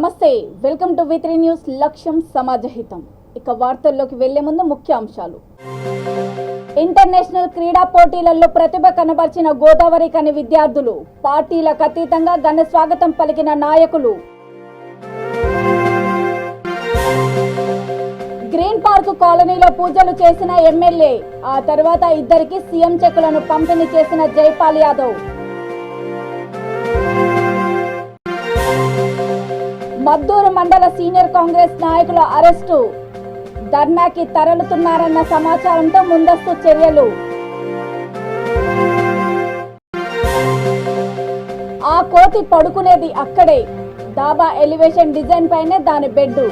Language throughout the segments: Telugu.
నమస్తే, వెల్కమ్ టు వి3 న్యూస్. లక్ష్యం సమాజహితం. ఇక వార్తల్లోకి వెళ్లే ముందు ముఖ్య అంశాలు. ఇంటర్నేషనల్ క్రీడా పోటీలలో ప్రతిభ కనబర్చిన గోదావరి కని విద్యార్థులు, పార్టీలకు అతీతంగా ఘన స్వాగతం పలికిన నాయకులు. గ్రీన్ పార్క్ కాలనీలో పూజలు చేసిన ఎమ్మెల్యే, ఆ తర్వాత ఇద్దరికి సీఎం చెక్కులను పంపిణీ చేసిన జైపాల్ యాదవ్. మద్దూరు మండల సీనియర్ కాంగ్రెస్ నాయకుల అరెస్టు, ధర్నాకి తరలుతున్నారన్న సమాచారంతో ముందస్తు చర్యలు. ఆ కోతి పడుకునేది అక్కడే, డాబా ఎలివేషన్ డిజైన్ పైనే దాని బెడ్.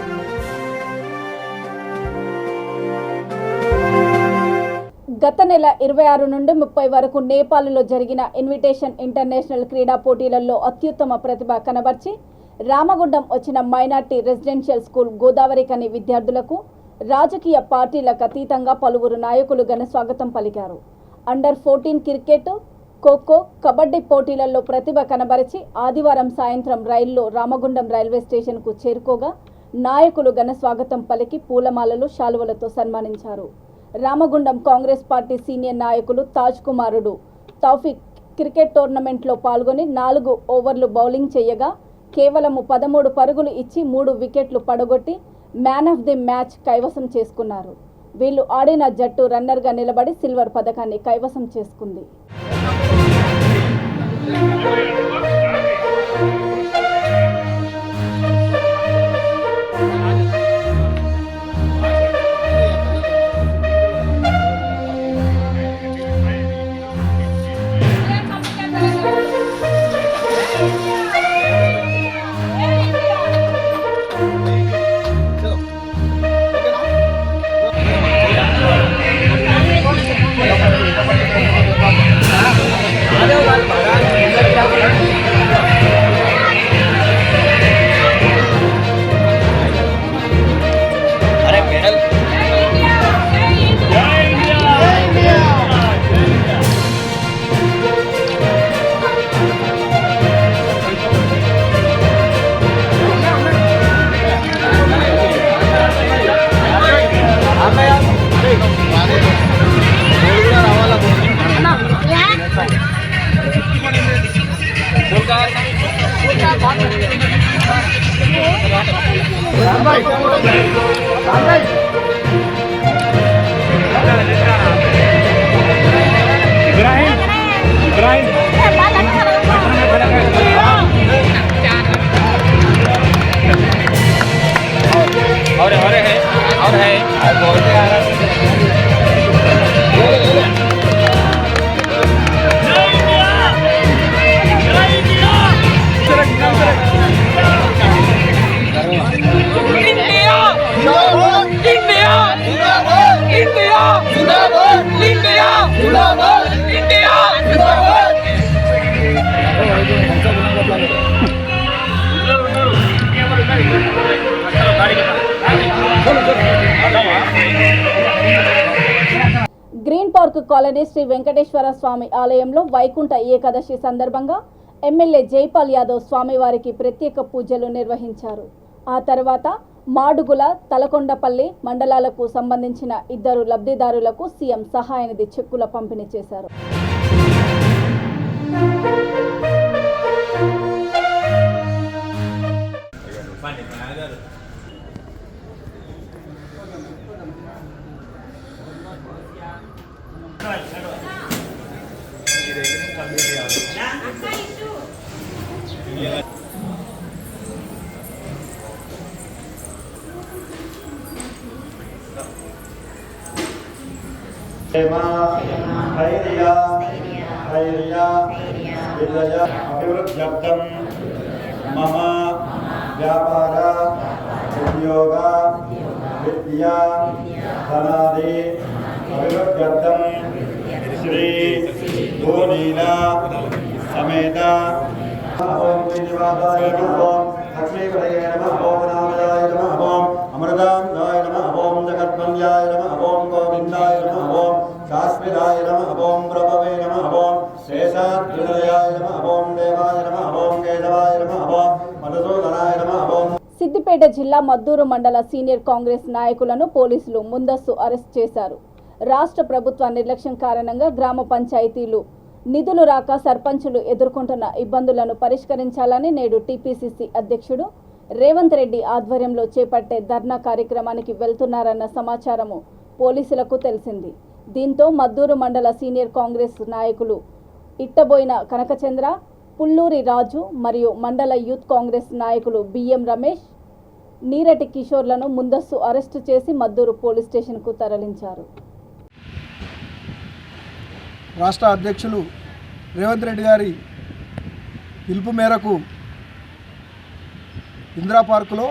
గత నెల 26 నుండి 30 వరకు నేపాల్లో జరిగిన ఇన్విటేషన్ ఇంటర్నేషనల్ క్రీడా పోటీలలో అత్యుత్తమ ప్రతిభ కనబర్చి రామగుండం వచ్చిన మైనార్టీ రెసిడెన్షియల్ స్కూల్ గోదావరి కని విద్యార్థులకు రాజకీయ పార్టీలకు అతీతంగా పలువురు నాయకులు ఘన స్వాగతం పలికారు. అండర్-14 క్రికెట్, ఖోఖో, కబడ్డీ పోటీలలో ప్రతిభ కనబరిచి ఆదివారం సాయంత్రం రైల్లో రామగుండం రైల్వే స్టేషన్కు చేరుకోగా నాయకులు ఘన స్వాగతం పలికి పూలమాలలు, శాలువలతో సన్మానించారు. రామగుండం కాంగ్రెస్ పార్టీ సీనియర్ నాయకులు తాజ్ కుమారుడు తౌఫిక్ క్రికెట్ టోర్నమెంట్లో పాల్గొని 4 ఓవర్లు బౌలింగ్ చేయగా కేవలం 13 పరుగులు ఇచ్చి 3 వికెట్లు పడగొట్టి మ్యాన్ ఆఫ్ ది మ్యాచ్ కైవసం చేసుకున్నారు. వీళ్ళు ఆడిన జట్టు రన్నర్గా నిలబడి సిల్వర్ పథకాన్ని కైవసం చేసుకుంది. Green park colony Shri Venkateswara Swami ఆలయంలో వైకుంఠ ఏకాదశి సందర్భంగా ఎమ్మెల్యే జైపాల్ యాదవ్ స్వామివారికి ప్రత్యేక పూజలు నిర్వహించారు. ఆ తర్వాత మాడుగుల, తలకొండపల్లి మండలాలకు సంబంధించిన 2 లబ్ధిదారులకు సీఎం సహాయ నిధి చెక్కుల పంపిణీ చేశారు. అభివృద్ధ్యర్థం మమ వ్యాపార ఉద్యోగ విద్యా ధనాది అభివృద్ధ్యర్థం శ్రీ ధోనీల సమేత ఓం శ్రీనివాసాయ నమః, ఓం లక్ష్మీపతయే నమః, ఓం నామయాయ నమః, ఓం అమృతాంగాయ నమః, ఓం జగద్వంద్యాయ నమః, ఓం గోవిందాయ నమః, ఓం శాశ్వతాయ నమః, ఓం ప్రభవే నమః, ఓం శేషాద్రినయాయ నమః, ఓం దేవాయ నమః, ఓం కేశవాయ నమః, ఓం మధుసూదనాయ నమః, ఓం సిద్దిపేట జిల్లా మద్దూరు మండల సీనియర్ కాంగ్రెస్ నాయకులను పోలీసులు ముందస్తు అరెస్ట్ చేశారు. రాష్ట్ర ప్రభుత్వ నిర్లక్ష్యం కారణంగా గ్రామ పంచాయతీలు నిధులు రాక సర్పంచులు ఎదుర్కొంటున్న ఇబ్బందులను పరిష్కరించాలని నేడు టీపీసీసీ అధ్యక్షుడు రేవంత్ రెడ్డి ఆధ్వర్యంలో చేపట్టే ధర్నా కార్యక్రమానికి వెళ్తున్నారన్న సమాచారము పోలీసులకు తెలిసింది. దీంతో మద్దూరు మండల సీనియర్ కాంగ్రెస్ నాయకులు ఇట్టబోయిన కనకచంద్ర, పుల్లూరి రాజు మరియు మండల యూత్ కాంగ్రెస్ నాయకులు బిఎం రమేష్, నీరటి కిషోర్లను ముందస్తు అరెస్టు చేసి మద్దూరు పోలీస్ స్టేషన్కు తరలించారు. రాష్ట్ర అధ్యక్షులు రేవంత్ రెడ్డి గారి పిలుపు మేరకు ఇందిరా పార్కులో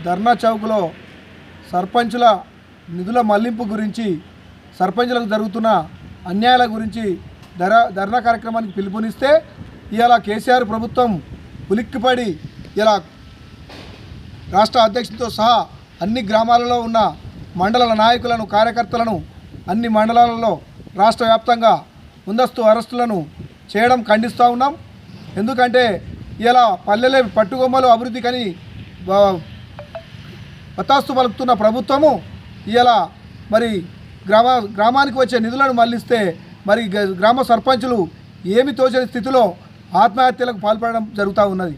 ధర్నా చౌక్లో సర్పంచుల నిధుల మళ్లింపు గురించి, సర్పంచులకు జరుగుతున్న అన్యాయాల గురించి ధర్నా కార్యక్రమానికి పిలుపునిస్తే ఇవాళ కేసీఆర్ ప్రభుత్వం ఉలిక్కిపడి ఇలా రాష్ట్ర అధ్యక్షుడితో సహా అన్ని గ్రామాలలో ఉన్న మండల నాయకులను, కార్యకర్తలను అన్ని మండలాలలో రాష్ట్ర వ్యాప్తంగా ముందస్తు అరెస్టులను చేయడం ఖండిస్తూ ఉన్నాం. ఎందుకంటే ఇలా పల్లెలే పట్టుకొమ్మలు అభివృద్ధికని వత్తాస్తు పలుకుతున్న ప్రభుత్వము ఇలా మరి గ్రామానికి వచ్చే నిధులను మళ్లిస్తే మరి గ్రామ సర్పంచులు ఏమి తోచని స్థితిలో ఆత్మహత్యలకు పాల్పడడం జరుగుతూ ఉన్నది.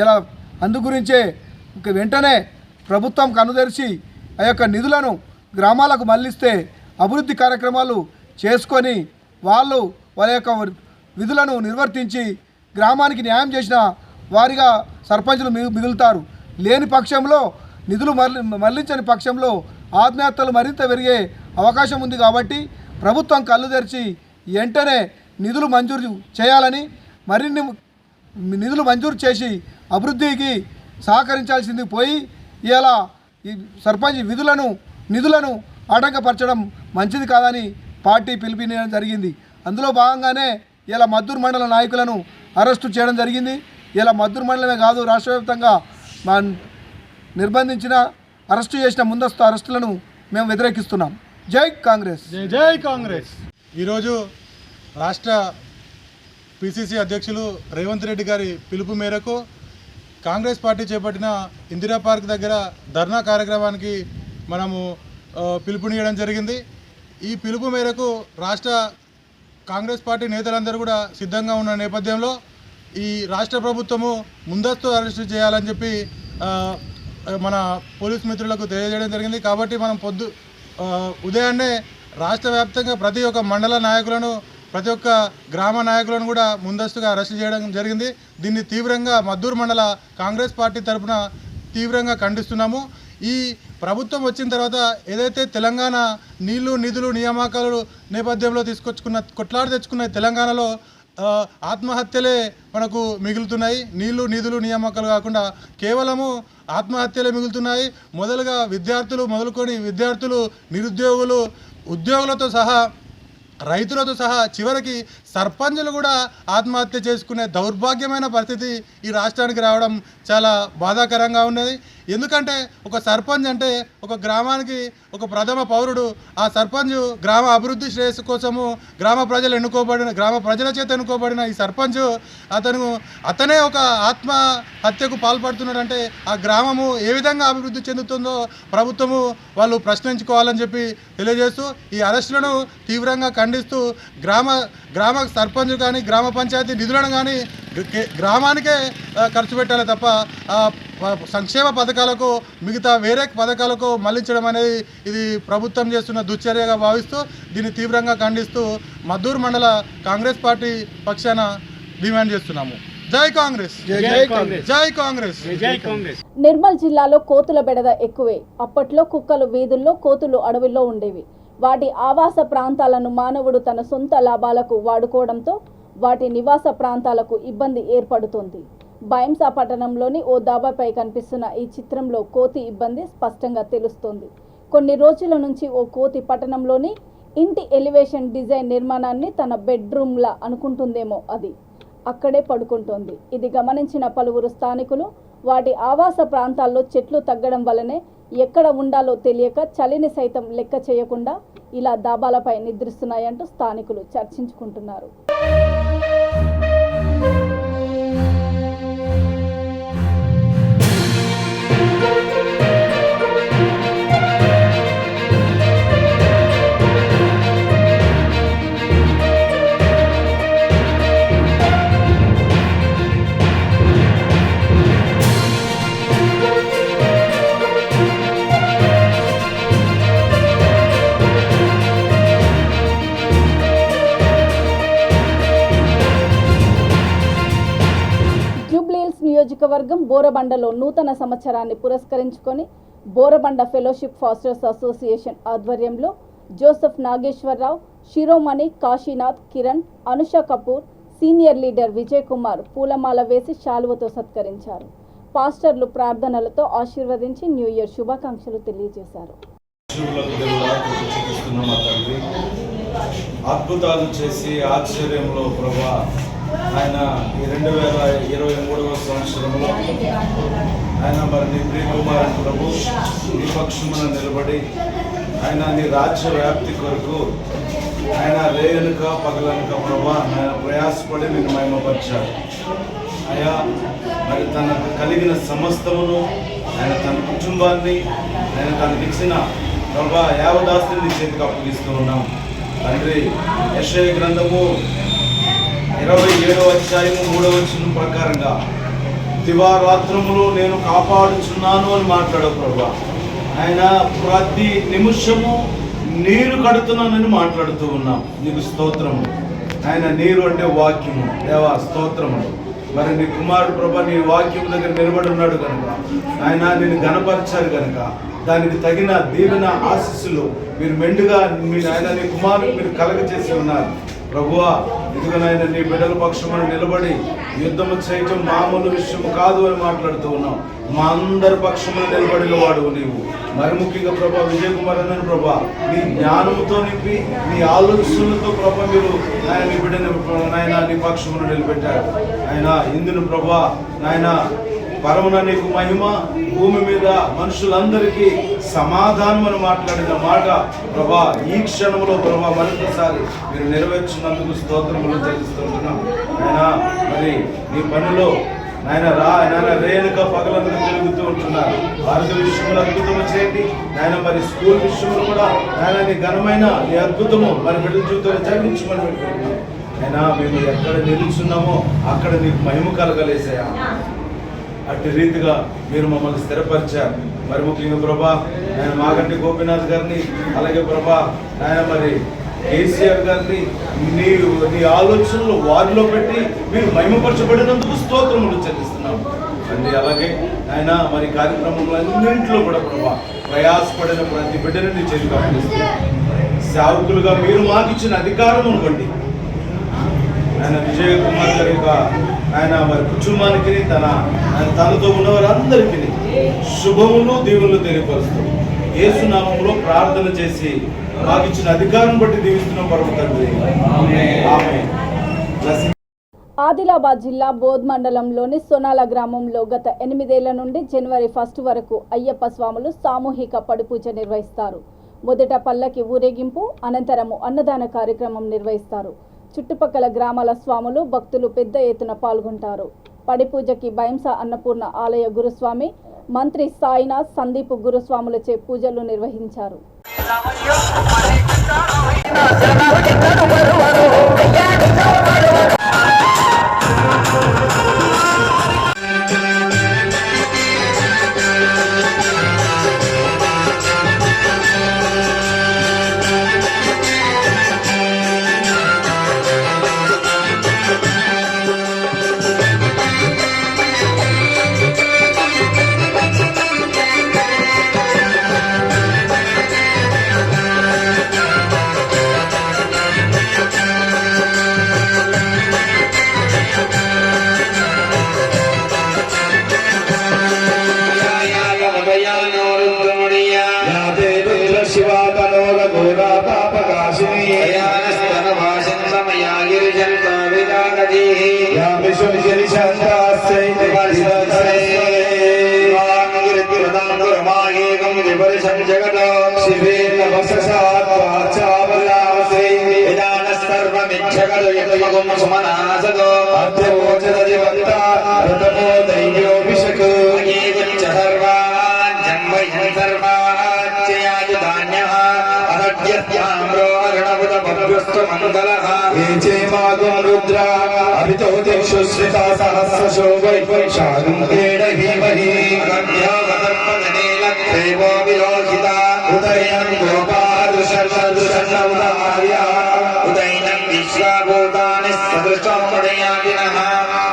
ఇలా అందుగురించే వెంటనే ప్రభుత్వం కనుదెరిచి ఆ యొక్క నిధులను గ్రామాలకు మళ్లిస్తే అభివృద్ధి కార్యక్రమాలు చేసుకొని వాళ్ళ యొక్క విధులను నిర్వర్తించి గ్రామానికి న్యాయం చేసిన వారిగా సర్పంచులు మిగులుతారు. లేని పక్షంలో నిధులు మళ్లించని పక్షంలో ఆత్మహత్యలు మరింత పెరిగే అవకాశం ఉంది. కాబట్టి ప్రభుత్వం కళ్ళు తెరిచి వెంటనే నిధులు మంజూరు చేయాలని, మరిన్ని నిధులు మంజూరు చేసి అభివృద్ధికి సహకరించాల్సింది పోయి ఇలా ఈ సర్పంచ్ నిధులను ఆటంకపరచడం మంచిది కాదని పార్టీ పిలుపునివ్వడం జరిగింది. అందులో భాగంగానే ఇలా మద్దూరు మండల నాయకులను అరెస్టు చేయడం జరిగింది. ఇలా మద్దూరు మండలమే కాదు, రాష్ట్ర వ్యాప్తంగా నిర్బంధించిన అరెస్టు చేసిన ముందస్తు అరెస్టులను మేము వ్యతిరేకిస్తున్నాం. జై కాంగ్రెస్, జై కాంగ్రెస్. ఈరోజు రాష్ట్ర పిసిసి అధ్యక్షులు రేవంత్ రెడ్డి గారి పిలుపు మేరకు కాంగ్రెస్ పార్టీ చేపట్టిన ఇందిరా పార్క్ దగ్గర ధర్నా కార్యక్రమానికి మనము పిలుపునియడం జరిగింది. ఈ పిలుపు మేరకు రాష్ట్ర కాంగ్రెస్ పార్టీ నేతలందరూ కూడా సిద్ధంగా ఉన్న నేపథ్యంలో ఈ రాష్ట్ర ప్రభుత్వము ముందస్తు అరెస్టు చేయాలని చెప్పి మన పోలీస్ మిత్రులకు తెలియజేయడం జరిగింది. కాబట్టి మనం ఉదయాన్నే రాష్ట్ర వ్యాప్తంగా ప్రతి ఒక్క మండల నాయకులను, ప్రతి ఒక్క గ్రామ నాయకులను కూడా ముందస్తుగా అరెస్టు చేయడం జరిగింది. దీన్ని తీవ్రంగా మద్దూరు మండల కాంగ్రెస్ పార్టీ తరఫున తీవ్రంగా ఖండిస్తున్నాము. ఈ ప్రభుత్వం వచ్చిన తర్వాత ఏదైతే తెలంగాణ నీళ్లు నిధులు నియామకాలు నేపథ్యంలో కొట్లాడి తెచ్చుకున్న తెలంగాణలో ఆత్మహత్యలే మనకు మిగులుతున్నాయి. నీళ్లు నిధులు నియామకాలు కాకుండా కేవలము ఆత్మహత్యలే మిగులుతున్నాయి. విద్యార్థులు, నిరుద్యోగులు, ఉద్యోగులతో సహా, రైతులతో సహా చివరికి సర్పంచులు కూడా ఆత్మహత్య చేసుకునే దౌర్భాగ్యమైన పరిస్థితి ఈ రాష్ట్రానికి రావడం చాలా బాధాకరంగా ఉన్నది. ఎందుకంటే ఒక సర్పంచ్ అంటే ఒక గ్రామానికి ఒక ప్రథమ పౌరుడు. ఆ సర్పంచ్ గ్రామ అభివృద్ధి శ్రేయస్సు కోసము గ్రామ ప్రజల చేత ఎన్నుకోబడిన ఈ సర్పంచ్ అతనే ఒక ఆత్మహత్యకు పాల్పడుతున్నాడంటే ఆ గ్రామము ఏ విధంగా అభివృద్ధి చెందుతుందో ప్రభుత్వము వాళ్ళు ప్రశ్నించుకోవాలని చెప్పి తెలియజేస్తూ ఈ అరెస్టులను తీవ్రంగా ఖండిస్తూ గ్రామ సర్పంచ్ కానీ గ్రామ పంచాయతీ నిధులను కానీ గ్రామానికే ఖర్చు పెట్టాలి తప్ప సంక్షేమ పథకాలకు మిగతా వేరే పథకాలకు మళ్లించడం అనేది ఇది ప్రభుత్వం చేస్తున్న దుశ్చర్యగా భావిస్తూ దీన్ని తీవ్రంగా ఖండిస్తూ మద్దూరు మండల కాంగ్రెస్ పార్టీ పక్షాన డిమాండ్ చేస్తున్నాము. జై కాంగ్రెస్, జై కాంగ్రెస్, జై కాంగ్రెస్. నిర్మల్ జిల్లాలో కోతుల బెడద ఎక్కువే. అప్పట్లో కుక్కలు వీధుల్లో, కోతులు అడవిలో ఉండేవి. వాటి ఆవాస ప్రాంతాలను మానవుడు తన సొంత లాభాలకు వాడుకోవడంతో వాటి నివాస ప్రాంతాలకు ఇబ్బంది ఏర్పడుతుంది. బైంసా పట్టణంలోని ఓ దాబాపై కనిపిస్తున్న ఈ చిత్రంలో కోతి ఇబ్బంది స్పష్టంగా తెలుస్తోంది. కొన్ని రోజుల నుంచి ఓ కోతి పట్టణంలోని ఇంటి ఎలివేషన్ డిజైన్ నిర్మాణాన్ని తన బెడ్రూమ్లా అనుకుంటుందేమో అది అక్కడే పడుకుంటోంది. ఇది గమనించిన పలువురు స్థానికులు వాటి ఆవాస ప్రాంతాల్లో చెట్లు తగ్గడం వల్లనే ఎక్కడ ఉండాలో తెలియక చలిని సైతం లెక్క చేయకుండా ఇలా దాబాలపై నిద్రిస్తున్నాయంటూ స్థానికులు చర్చించుకుంటున్నారు. నియోజకవర్గం బోరబండలో నూతన సంవత్సరాన్ని పురస్కరించుకొని బోరబండ ఫెలోషిప్ ఫాస్టర్స్ అసోసియేషన్ ఆధ్వర్యంలో జోసెఫ్ నాగేశ్వరరావు, శిరోమణి కాశీనాథ్, కిరణ్, అనుష కపూర్, సీనియర్ లీడర్ విజయ్ కుమార్ పూలమాల వేసి శాలువతో సత్కరించారు. పాస్టర్లు ప్రార్థనలతో ఆశీర్వదించి న్యూ ఇయర్ శుభాకాంక్షలు తెలియజేశారు. అద్భుతాలు చేసి ఆశ్చర్యంలో ప్రభా ఆయన ఈ 2023వ సంవత్సరంలో ఆయన మరి నీ ప్రియకుమారుడు ప్రభు నీ పక్షమున నిలబడి ఆయన నీ రాజ్య వ్యాప్తి కొరకు ఆయన రేయనుక పగలనుక ప్రభా ఆయన ప్రయాసపడి నేను మహిమపరిచాడు. అయా మరి తనకు కలిగిన సమస్తమును ఆయన తన కుటుంబాన్ని ఆయన తనకిచ్చిన ప్రభా యావదాస్తిని చేతికి అప్పగిస్తూ ఉన్నాం. తండ్రి, యెషయా గ్రంథము 27వ అధ్యాయము 3వ వచనం ప్రకారంగా దివారాత్రములు నేను కాపాడుచున్నాను అని మాట్లాడావు ప్రభా. ఆయన ప్రతి నిమిషము నీరు కడుతున్నానని మాట్లాడుతూ ఉన్నాం. నీకు స్తోత్రము. ఆయన నీరు అంటే వాక్యము. దేవా స్తోత్రములు. మరి నీ కుమారుడు ప్రభా నీ వాక్యం దగ్గర నిలబడి ఉన్నాడు కనుక ఆయన నిన్ను ఘనపరిచారు కనుక దానికి తగిన దీవెన ఆశీస్సులు మీరు మెండుగా ఆయన నీ కుమారుడు మీరు కలగచేసి ఉన్నారు ప్రభువా. ఇదిగోనైనా నీ బిడ్డల పక్షమున నిలబడి యుద్ధము చేయటం మామూలు విషయం కాదు అని మాట్లాడుతూ ఉన్నావు. మా అందరి పక్షమున నిలబడిన వాడు నీవు. మరి ముఖ్యంగా ప్రభా విజయ్ కుమార్ అన్న ప్రభా నీ జ్ఞానముతో నింపి నీ ఆలోచనలతో ప్రభా మీరు ఆయన నీ బిడ్డని నాయన నీ పక్షమున నిలబెట్టారు. ఆయన ఇందును ప్రభా నాయన పరమున నీకు మహిమ, భూమి మీద మనుషులందరికీ సమాధానం అని మాట్లాడిన మాట ప్రభా ఈ క్షణంలో ప్రభా మరొకసారి మీరు నెరవేర్చినందుకు స్తోత్రములు చెల్లిస్తుంటున్నాం. ఆయన మరి నీ పనిలో నాయన రేణుక పగలనుక తిరుగుతూ ఉంటున్నారు. ఆరోగ్య విషయంలో అద్భుతము చేయండి నాయన. మరి స్కూల్ విషయంలో కూడా నాయన నీ ఘనమైన నీ అద్భుతము మరి బిడ్డల జీవితంలో జరిగించమని పెట్టుకుంటున్నాం. అయినా మేము ఎక్కడ నిలుచున్నామో అక్కడ నీకు మహిమ కలగలేసాయా. అట్టి రీతిగా మీరు మమ్మల్ని స్థిరపరిచారు. మరి ముఖ్యంగా ప్రభా ఆయన మాగంటి గోపీనాథ్ గారిని, అలాగే ప్రభా ఆయన మరి కేసీఆర్ గారిని నీ ఆలోచనలు వారిలో పెట్టి మీరు మహిమపరచబడినందుకు స్తోత్రములు చెల్లిస్తున్నాం అండి. అలాగే ఆయన మరి కార్యక్రమంలో అన్నింటిలో కూడా ప్రభా ప్రయాసపడిన ప్రతి బిడ్డని నీ చేతికి అప్పగిస్తున్నాం. సేవకులుగా మీరు మాకు ఇచ్చిన అధికారమును బట్టి ఆయన విజయ్ కుమార్ గారి యొక్క ఆయన మరి కుటుంబానికి తనతో ఉన్నవారందరికీ శుభములు దీవులు తెలియపరుస్తూ యేసు నామములో ప్రార్థన చేసి మాకు ఇచ్చిన అధికారం బట్టి దీవిస్తున్నాం పరమ తండ్రి. ఆమేన్. ఆదిలాబాద్ జిల్లా బోధ్ మండలంలోని సొనాల గ్రామంలో గత 8 ఏళ్ల నుండి జనవరి 1 వరకు అయ్యప్ప స్వాములు సామూహిక పడిపూజ నిర్వహిస్తారు. మొదట పల్లకి ఊరేగింపు, అనంతరము అన్నదాన కార్యక్రమం నిర్వహిస్తారు. చుట్టుపక్కల గ్రామాల స్వాములు, భక్తులు పెద్ద ఎత్తున పాల్గొంటారు. పడిపూజకి బైంస అన్నపూర్ణ ఆలయ గురుస్వామి, మంత్రి సాయినాథ్, సందీప్ గురుస్వాములచే పూజలు నిర్వహించారు.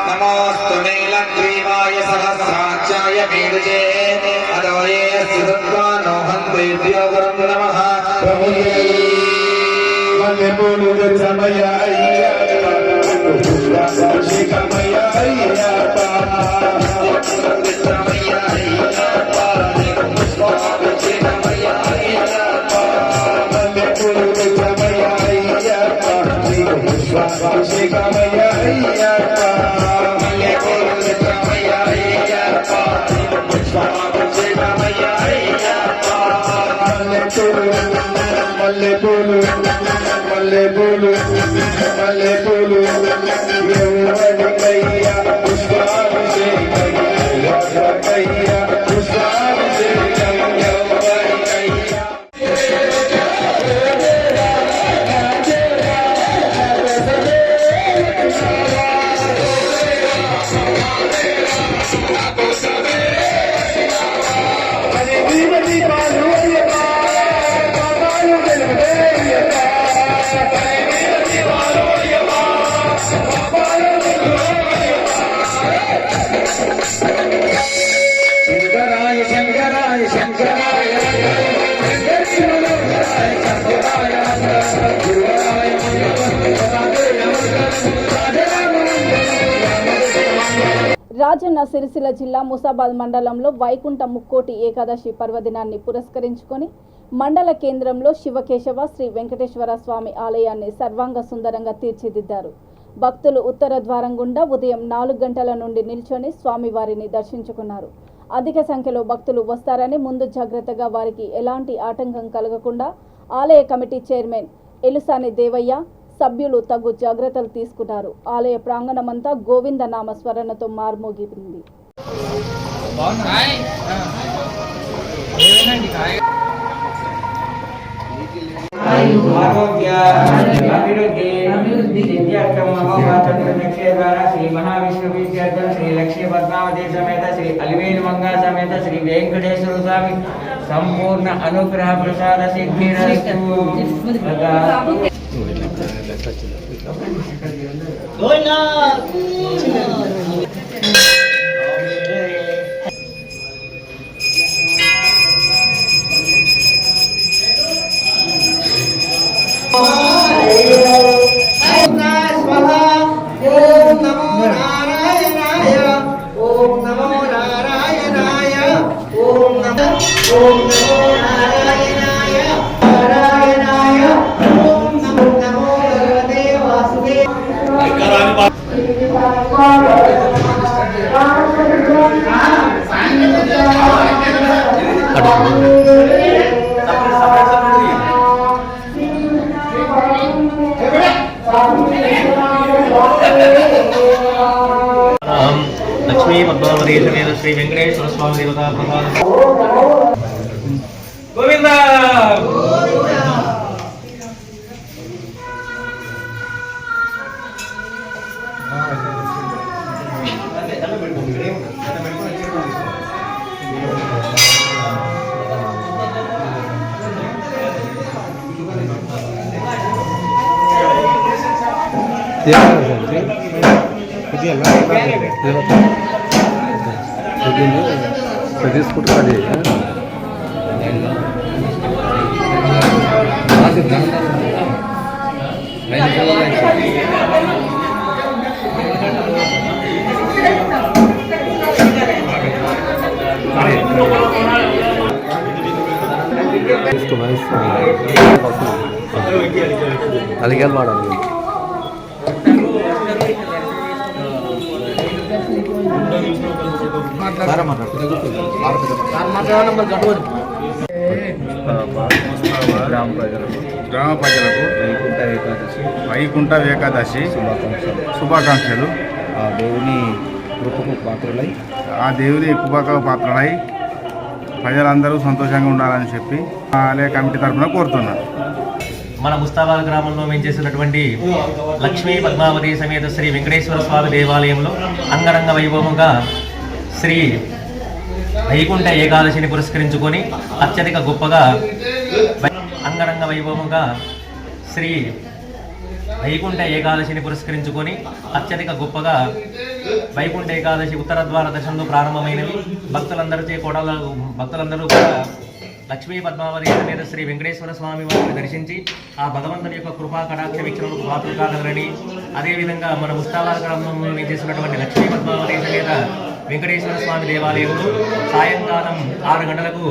నమోస్తు నీలగ్రీవాయ సహ రాజన్న సిరిసిల్ల జిల్లా ముసాబాద్ మండలంలో వైకుంఠ ముక్కోటి ఏకాదశి పర్వదినాన్ని పురస్కరించుకొని మండల కేంద్రంలో శివకేశవ శ్రీ వెంకటేశ్వర స్వామి ఆలయాన్ని సర్వాంగ సుందరంగా తీర్చిదిద్దారు. భక్తులు ఉత్తర ద్వారం గుండా ఉదయం 4 గంటల నుండి నిల్చొని స్వామివారిని దర్శించుకున్నారు. అధిక సంఖ్యలో భక్తులు వస్తారని ముందు జాగ్రత్తగా వారికి ఎలాంటి ఆటంకం కలగకుండా ఆలయ కమిటీ చైర్మన్ ఎలుసాని దేవయ్య సభ్యులు తగు జాగ్రత్తలు తీసుకున్నారు. ఆలయ ప్రాంగణమంతా గోవింద నామ స్మరణతో మార్మోగింది. శ్రీ మహావిష్ణువిద్యార్థం శ్రీ లక్ష్మీ పద్మావతి సమేత శ్రీ అలివేలు మంగా సమేత శ్రీ వెంకటేశ్వర స్వామి సంపూర్ణ అనుగ్రహ ప్రసాద సిద్ధిరస్తు. लक्ष्मी पद्मावती समेत श्री वेंकटेश्वर स्वामी देवता प्रसाद गोविंदा తీసుకుంటుంది. ಅದಕ್ಕೆ ಮಾಡೋದು గ్రామ ప్రజలకు వైకుంఠ ఏకాదశి శుభాకాంక్షలు. ఆ దేవుని కృపకు పాత్రలై ప్రజలందరూ సంతోషంగా ఉండాలని చెప్పి ఆలయ కమిటీ తరఫున కోరుతున్నారు. మన ముస్తాబాద్ గ్రామంలో వేంచేసినటువంటి లక్ష్మీ పద్మావతి సమేత శ్రీ వెంకటేశ్వర స్వామి దేవాలయంలో అంగరంగ వైభవముగా శ్రీ వైకుంఠ ఏకాదశిని పురస్కరించుకొని అత్యధిక గొప్పగా అంగరంగ వైభవముగా శ్రీ వైకుంఠ ఏకాదశిని పురస్కరించుకొని అత్యధిక గొప్పగా వైకుంఠ ఏకాదశి ఉత్తర ద్వార దర్శనంలో ప్రారంభమైనవి. భక్తులందరూ కూడా లక్ష్మీ పద్మావతి సమేత శ్రీ వెంకటేశ్వర స్వామి వారిని దర్శించి ఆ భగవంతుని యొక్క కృపా కటాక్ష వీక్షణకు పాత్రలు కాగలరని, అదేవిధంగా మన ముస్తాబాద్ గ్రామంలో చేసినటువంటి లక్ష్మీ పద్మావతి సమేత వెంకటేశ్వర స్వామి దేవాలయంలో సాయంకాలం 6 గంటలకు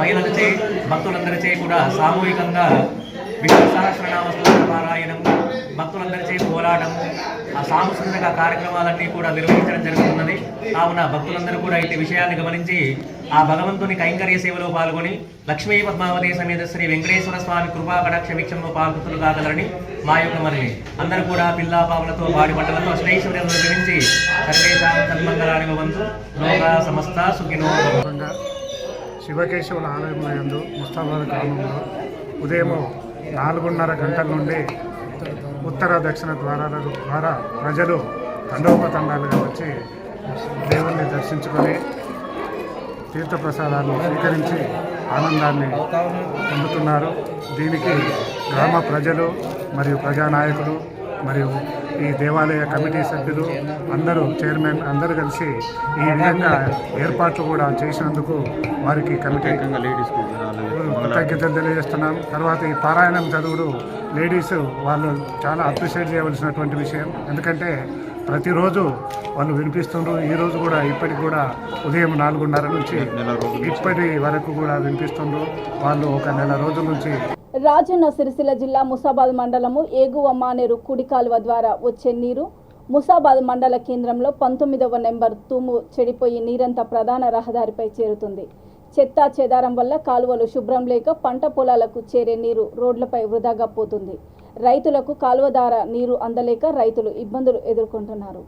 మహిళలచే భక్తులందరిచే కూడా సామూహికంగా విష్ణు సహస్రనామ స్తోత్ర పారాయణం, భక్తులందరిచే పోరాటం, ఆ సాంస్కృతిక కార్యక్రమాలన్నీ కూడా నిర్వహించడం జరుగుతున్నది. కావున భక్తులందరూ కూడా ఇట్టి విషయాన్ని గమనించి ఆ భగవంతుని కైంకర్య సేవలో పాల్గొని లక్ష్మీ పద్మావతి సమేత శ్రీ వెంకటేశ్వర స్వామి కృపా కటాక్ష వీక్షణలో పాల్గొతులు కాగలరని మా యొక్క మనవి. అందరూ కూడా పిల్లా పావులతో వాడి పంటలతో అష్టైశ్వర్యాలను గురించి సర్వేషాం సన్మంగళాని భవంతు, లోకా సమస్త సుఖినో భవంతు. శివకేశవుల ఆలయంలో యందు ముస్తాబాద్ గ్రామంలో ఉదయం 4:30 గంటల నుండి ఉత్తర దక్షిణ ద్వారాల ద్వారా ప్రజలు తండోపతండాలుగా వచ్చి దేవుణ్ణి దర్శించుకొని తీర్థప్రసాదాలు స్వీకరించి ఆనందాన్ని పొందుతున్నారు. దీనికి గ్రామ ప్రజలు మరియు ప్రజానాయకులు మరియు ఈ దేవాలయ కమిటీ సభ్యులు అందరూ చైర్మన్ అందరూ కలిసి ఈ విధంగా ఏర్పాట్లు కూడా చేసినందుకు వారికి కమిటీ కృతజ్ఞతలు తెలియజేస్తున్నాం. తర్వాత ఈ పారాయణం చదువుడు లేడీస్ వాళ్ళు చాలా అప్రిషియేట్ చేయవలసినటువంటి విషయం. ఎందుకంటే ప్రతిరోజు వాళ్ళు వినిపిస్తుండ్రు. ఈరోజు కూడా ఇప్పటికి కూడా ఉదయం 4:30 నుంచి ఇప్పటి వరకు కూడా వినిపిస్తుండ్రు. వాళ్ళు ఒక నెల రోజుల నుంచి. రాజన్న సిరిసిల్ల జిల్లా ముసాబాద్ మండలము ఏగువ మానేరు కుడి కాలువ ద్వారా వచ్చే నీరు ముసాబాద్ మండల కేంద్రంలో 19వ నెంబర్ తూము చెడిపోయి నీరంతా ప్రధాన రహదారిపై చేరుతుంది. చెత్తా చెదారం వల్ల కాలువలు శుభ్రం లేక పంట పొలాలకు చేరే నీరు రోడ్లపై వృధాగా పోతుంది. రైతులకు కాలువ ద్వారా నీరు అందలేక రైతులు ఇబ్బందులు ఎదుర్కొంటున్నారు.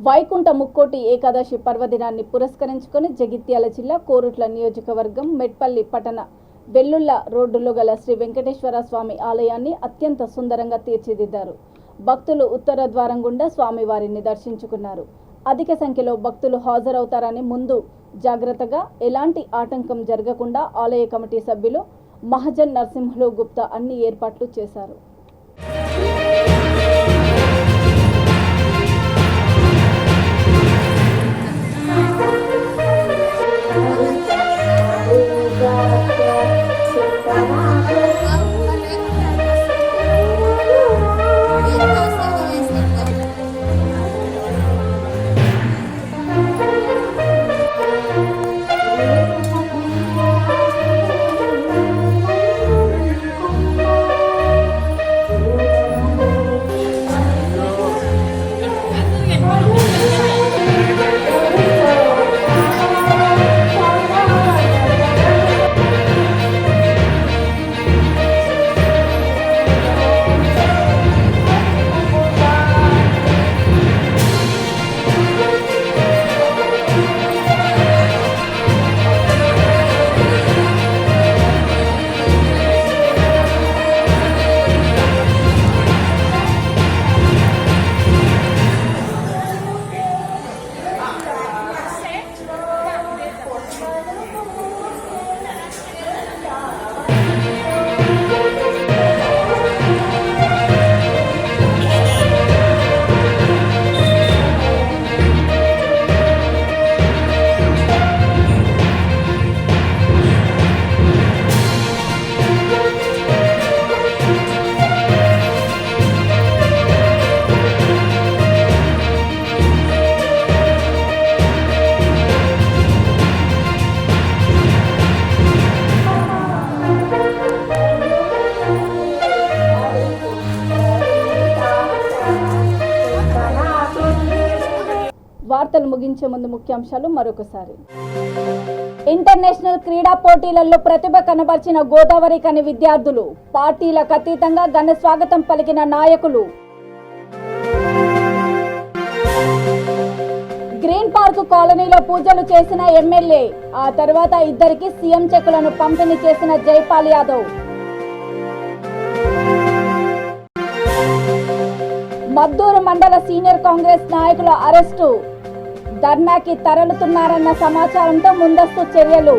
వైకుంఠ ముక్కోటి ఏకాదశి పర్వదినాన్ని పురస్కరించుకొని జగిత్యాల జిల్లా కోరుట్ల నియోజకవర్గం మెట్పల్లి పట్టణ వెల్లుల్ల రోడ్డులో గల శ్రీ వెంకటేశ్వర స్వామి ఆలయాన్ని అత్యంత సుందరంగా తీర్చిదిద్దారు. భక్తులు ఉత్తర ద్వారం గుండా స్వామివారిని దర్శించుకున్నారు. అధిక సంఖ్యలో భక్తులు హాజరవుతారని ముందు జాగ్రత్తగా ఎలాంటి ఆటంకం జరగకుండా ఆలయ కమిటీ సభ్యులు మహజన్ నరసింహులు గుప్తా అన్ని ఏర్పాట్లు చేశారు. వార్తలు ముగించే ముందు ముఖ్యాంశాలు మరొకసారి. ఇంటర్నేషనల్ క్రీడా పోటీలలో ప్రతిభ కనబర్చిన గోదావరి కని విద్యార్థులు, పార్టీలకు అతీతంగా ఘన స్వాగతం పలికిన నాయకులు. గ్రీన్ పార్క్ కాలనీలో పూజలు చేసిన ఎమ్మెల్యే, ఆ తర్వాత ఇద్దరికి సీఎం చెక్కులను పంపిణీ చేసిన జైపాల్ యాదవ్. మద్దూరు మండల సీనియర్ కాంగ్రెస్ నాయకుల అరెస్టు, ధర్నాకి తరలుతున్నారన్న సమాచారంతో ముందస్తు చర్యలు.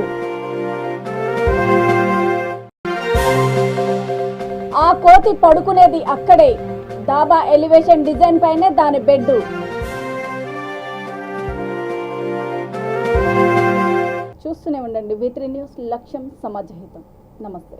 ఆ కోతి పడుకునేది అక్కడే, డాబా ఎలివేషన్ డిజైన్ పైనే దాని బెడ్. చూస్తూనే ఉండండి V3 న్యూస్, లక్ష్యం సమాజహితం. నమస్తే.